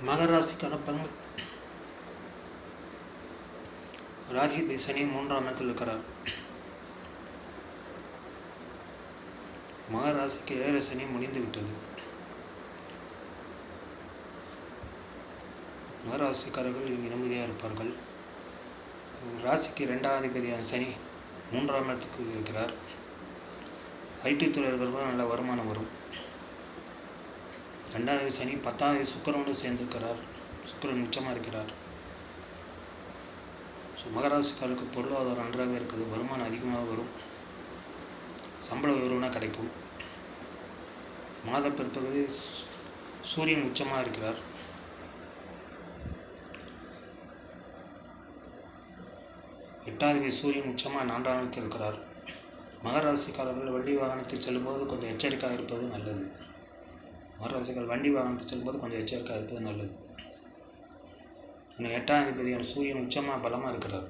மகர ராசிக்கான பலன்கள். ராசிபதி சனி 3ஆம் இடத்தில் இருக்கிறார். மகர ராசிக்கு 7 சனி முடிந்து விட்டது. மகர ராசிக்காரர்கள் இங்கே நிம்மதியாக இருப்பார்கள். ராசிக்கு 2ஆம் அதிபதியான சனி 3ஆம் இடத்துக்கு இருக்கிறார். ஐடி துறையர்களுக்கும் நல்ல வருமானம் வரும். 2ஆவது சனி 10ஆவது சுக்கிரனோடு சேர்ந்திருக்கிறார். சுக்கிரன் உச்சமாக இருக்கிறார். ஸோ மகராசிக்காரருக்கு பொருளாதாரம் நன்றாக இருக்குது. வருமானம் அதிகமாக வரும். சம்பள உயர்வுனா கிடைக்கும். மாத பிற்பகுதி சூரியன் உச்சமாக இருக்கிறார். எட்டாவது சூரியன் உச்சமாக 4ஆம் இடத்தில் இருக்கிறார். மகராசிக்காரர்கள் வண்டி வாகனத்தில் செல்லும்போது கொஞ்சம் எச்சரிக்கையாக இருப்பது நல்லது. மகராசிக்காரர்கள் வண்டி வாகனத்தில் செல்லும்போது கொஞ்சம் எச்சரிக்கையாக இருப்பது நல்லது. இன்னும் 8ஆம் அதிபதியான சூரியன் உச்சமாக பலமாக இருக்கிறார்.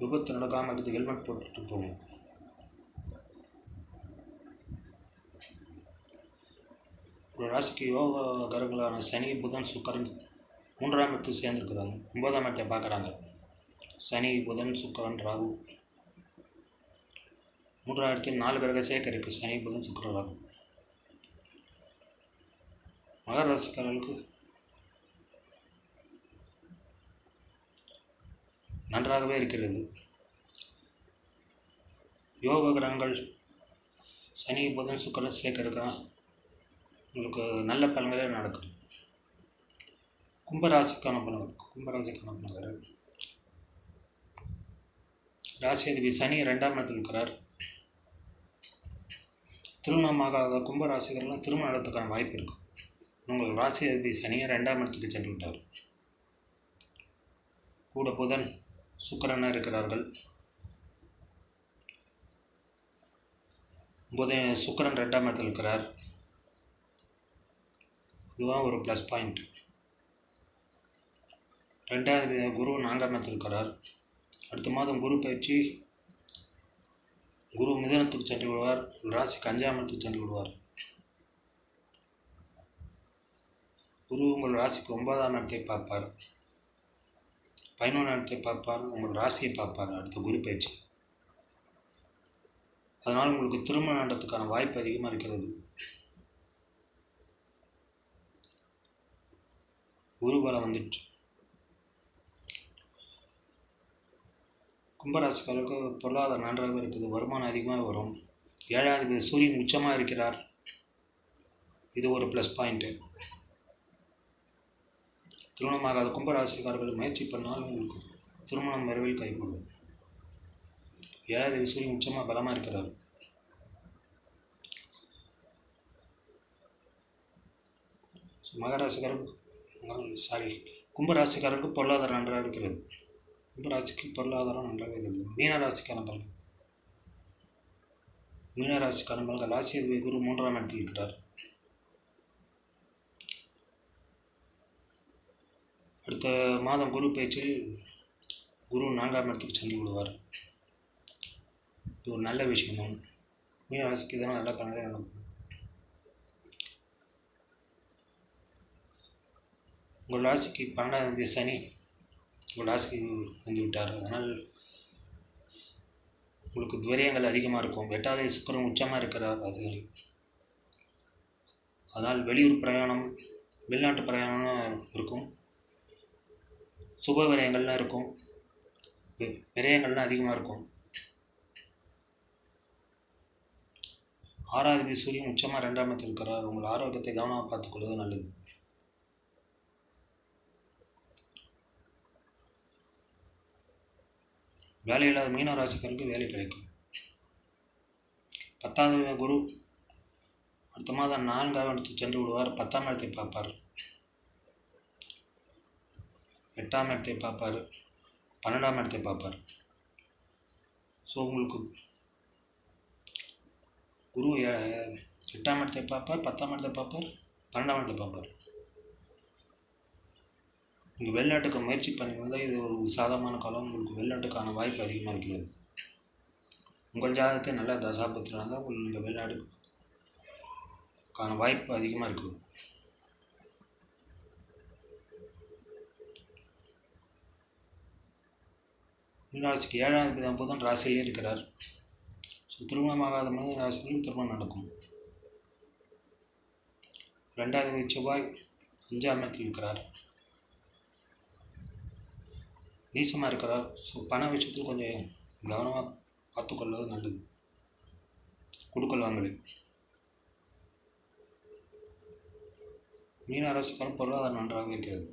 விபத்து நடக்காமல் இருக்குது. ஹெல்மெட் போட்டுட்டு போகணும். ஒரு ராசிக்கு யோக கிரகங்களான சனி, புதன், சுக்கிரன் 3ஆம் இடத்தில் சேர்ந்துருக்குறாங்க. 9ஆம் இடத்தை பார்க்குறாங்க. சனி, புதன், சுக்கிரன், ராகு 3ஆம் இடத்தில் 4 கிரக சேர்க்கை இருக்குது. சனி, புதன், சுக்கிரன், ராகு. மகர ராசிக்காரர்களுக்கு நன்றாகவே இருக்கிறது. யோக கிரகங்கள் சனி, புதன், சுக்கிரன் சேர்க்கை இருக்கா உங்களுக்கு நல்ல பலன்களே நடக்குது. கும்பராசிக்கான பலன்கள். ராசி அதிபதி சனி 2ஆம் இடத்தில் இருக்கிறார். திருமணமாகாத கும்பராசிகள்லாம் திருமணம் நடத்துக்கான வாய்ப்பு இருக்கும். உங்கள் ராசி அதிபதி சனியை 2ஆம் இடத்துக்கு சென்று விட்டார். கூட புதன், சுக்கிரனாக இருக்கிறார்கள். சுக்கிரன் 2ஆம் இடத்தில் இருக்கிறார். இதுதான் ஒரு ப்ளஸ் பாயிண்ட். 2ஆவது குரு 4ஆம் இடத்தில் இருக்கிறார். அடுத்த மாதம் குரு பயிற்சி. குரு மிதனத்துக்கு சென்று விடுவார். ராசிக்கு 5ஆம் இடத்துக்கு சென்று விடுவார். குரு உங்கள் ராசிக்கு 9ஆம் இடத்தை பார்ப்பார். 11ஆம் இடத்தை பார்ப்பார். உங்கள் ராசியை பார்ப்பார் அடுத்த குரு பயிற்சி. அதனால் உங்களுக்கு திருமணம் நடத்துக்கான வாய்ப்பு அதிகமாக இருக்கிறது. குரு பலம் வந்துடுச்சு. கும்பராசிக்காரருக்கு பொருளாதாரம் நன்றாக இருக்குது. வருமானம் அதிகமாக வரும். 7ஆவது சூரியன் உச்சமாக இருக்கிறார். இது ஒரு ப்ளஸ் பாயிண்ட்டு. திருமணமாகாத கும்பராசிக்காரர்கள் முயற்சி பண்ணால் உங்களுக்கு திருமணம் விரைவில் கைகூடும். 7ஆவது சூரியன் உச்சமாக பலமாக இருக்கிறார். கும்பராசிக்காரருக்கு பொருளாதாரம் நன்றாக இருக்கிறது. கும்பராசிக்கு பொருளாதாரம் நன்றாக இருக்கிறது. மீனராசிக்கான பலன். மீனராசிக்கான பலன்கள். ராசி அதிபதி குரு 3ஆம் இடத்தில் இருக்கிறார். அடுத்த மாதம் குரு பேச்சில் குரு 4ஆம் இடத்துக்கு சென்று விடுவார். இது ஒரு நல்ல விஷயம். மீனராசிக்கு இதெல்லாம் நல்ல பலன்களே நடக்கும். உங்கள் ராசிக்கு 12ஆம் தேதி சனி உங்கள் ராசிக்கு வந்து விட்டார். அதனால் உங்களுக்கு விரயங்கள் அதிகமாக இருக்கும். 8ஆவது சுக்கிரன் உச்சமாக இருக்கிறார் ராசிகள். அதனால் வெளியூர் பிரயாணம், வெளிநாட்டு பிரயாணம்லாம் இருக்கும். சுப விரயங்கள்லாம் இருக்கும். விரயங்கள்லாம் அதிகமாக இருக்கும். 6ஆவது சூரியன் உச்சமாக 2ஆம் இடத்தில் இருக்கிறார். உங்கள் ஆரோக்கியத்தை கவனமாக பார்த்துக்கொள்வது நல்லது. வேலையில்லாத மீனராசிக்காரருக்கு வேலை கிடைக்கும். 10ஆவது குரு அடுத்த மாதம் 4ஆம் இடத்துக்கு சென்று விடுவார். 10ஆம் இடத்தை பார்ப்பார். 8ஆம் இடத்தை பார்ப்பார். 12ஆம் இடத்தை பார்ப்பார். ஸோ உங்களுக்கு குரு 8ஆம் இடத்தை பார்ப்பார், 10ஆம் இடத்தை பார்ப்பார், 12ஆம் இடத்தை பார்ப்பார். நீங்கள் வெளிநாட்டுக்கு முயற்சி பண்ணியிருந்தால் இது ஒரு சாதகமான காலம். உங்களுக்கு வெளிநாட்டுக்கான வாய்ப்பு அதிகமாக இருக்கிறது. உங்கள் ஜாதகத்தை நல்லா தசாபுத்திரம் தான் நீங்கள் வெளிநாடுக்கான வாய்ப்பு அதிகமாக இருக்குது. மீனராசிக்கு 7ஆம் தேதி புதன் ராசியிலே இருக்கிறார். ஸோ திருமணமாகாத மீனராசிகளுக்கு திருமணம் நடக்கும். 2ஆம் தேதி செவ்வாய் 5ஆம் இடத்தில் இருக்கிறார், நீசமாக இருக்கிறார். ஸோ பண விஷயத்தில் கொஞ்சம் கவனமாக பார்த்துக்கொள்வது நல்லது. கொடுக்கல் வாங்கல். மீன ராசிக்காரர் பொருளாதாரம் நன்றாக இருக்கிறது.